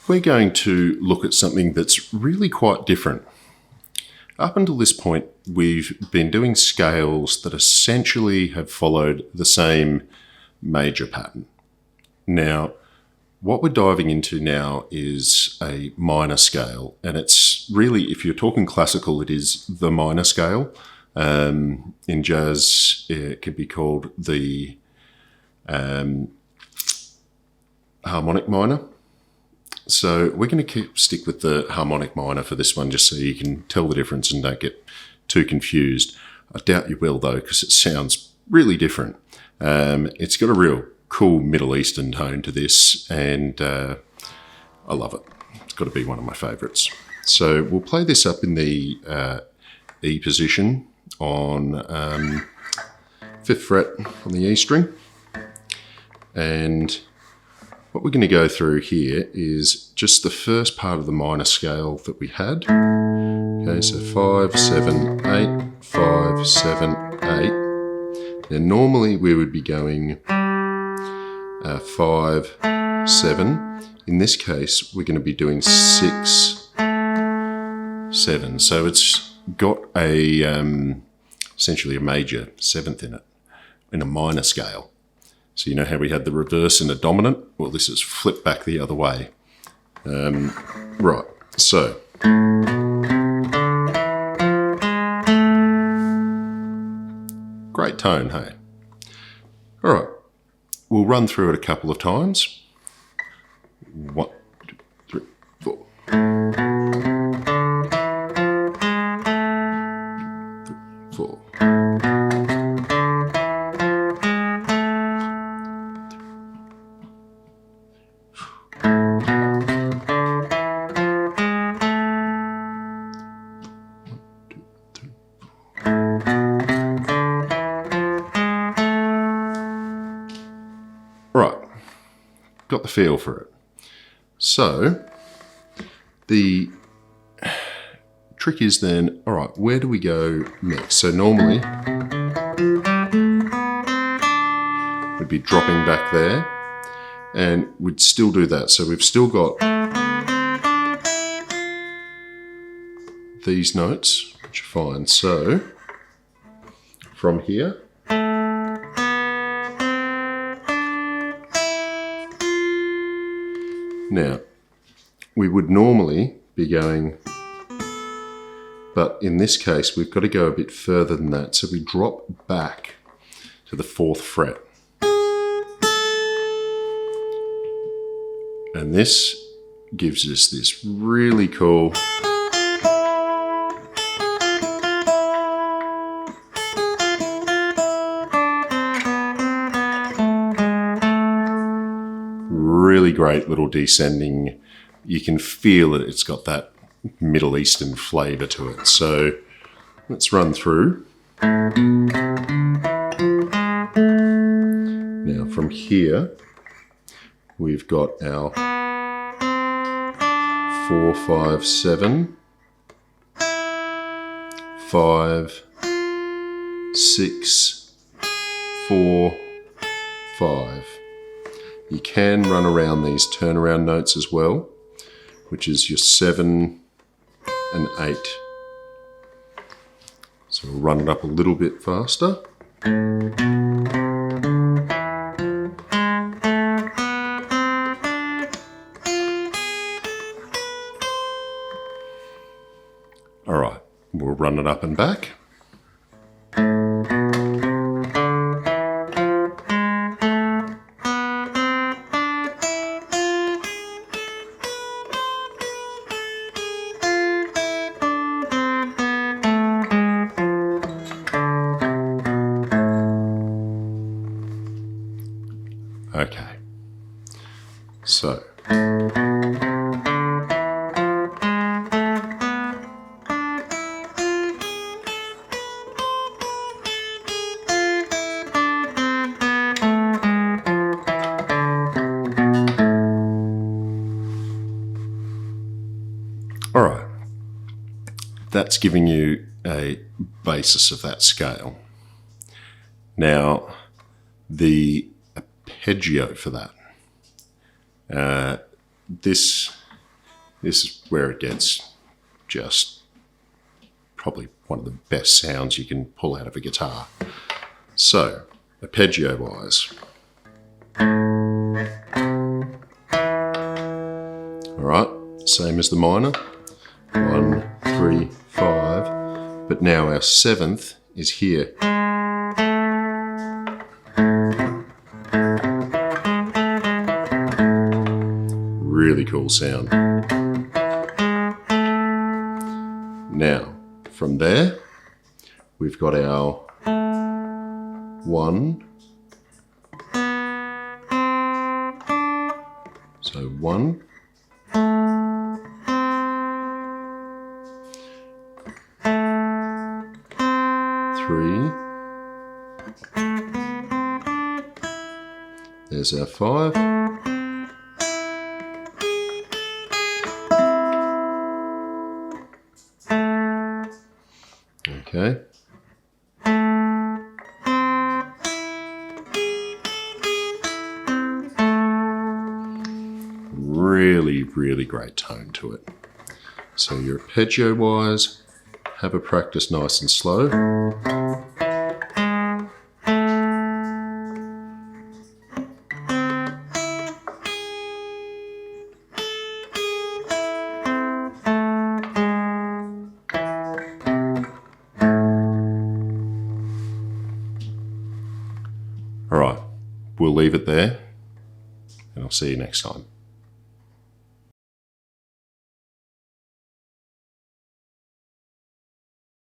we're going to look at something that's really quite different. Up until this point, we've been doing scales that essentially have followed the same major pattern. Now, what we're diving into now is a minor scale, and it's really, if you're talking classical, it is the minor scale. In jazz, it could be called the harmonic minor. So we're going to stick with the harmonic minor for this one, just so you can tell the difference and don't get too confused. I doubt you will, though, because it sounds really different. It's got a real cool Middle Eastern tone to this, and I love it. It's got to be one of my favourites. So we'll play this up in the E position on 5th fret on the E string. And what we're going to go through here is just the first part of the minor scale that we had. Okay, so 5, 7, 8, 5, 7, 8. Now normally we would be going 5, 7. In this case, we're going to be doing 6, 7. So it's got a essentially a major 7th in it, in a minor scale. So you know how we had the reverse and a dominant? Well, this is flipped back the other way. Right, so. Great tone, hey? All right, we'll run through it a couple of times. 1, 2, 3, 4. 4. Right, got the feel for it. So the trick is then, all right, where do we go next? So normally we'd be dropping back there and we'd still do that. So we've still got these notes, which are fine. So from here, now, we would normally be going, but in this case, we've got to go a bit further than that. So we drop back to the 4th fret. And this gives us this really cool really great little descending. You can feel that it's got that Middle Eastern flavour to it. So let's run through. Now from here, we've got our 4, 5, 7, 5, 6, 4, 5. You can run around these turnaround notes as well, which is your 7 and 8. So we'll run it up a little bit faster. All right, we'll run it up and back. Okay, so all right, that's giving you a basis of that scale. Now, the arpeggio for that. This This is where it gets just probably one of the best sounds you can pull out of a guitar. So, arpeggio-wise. Alright, same as the minor. 1, 3, 5. But now our 7th is here. Really cool sound. Now, from there, we've got our 1. So 1. 3. There's our 5. Okay. Really, really great tone to it. So your arpeggio-wise, have a practice nice and slow. All right, we'll leave it there, and I'll see you next time.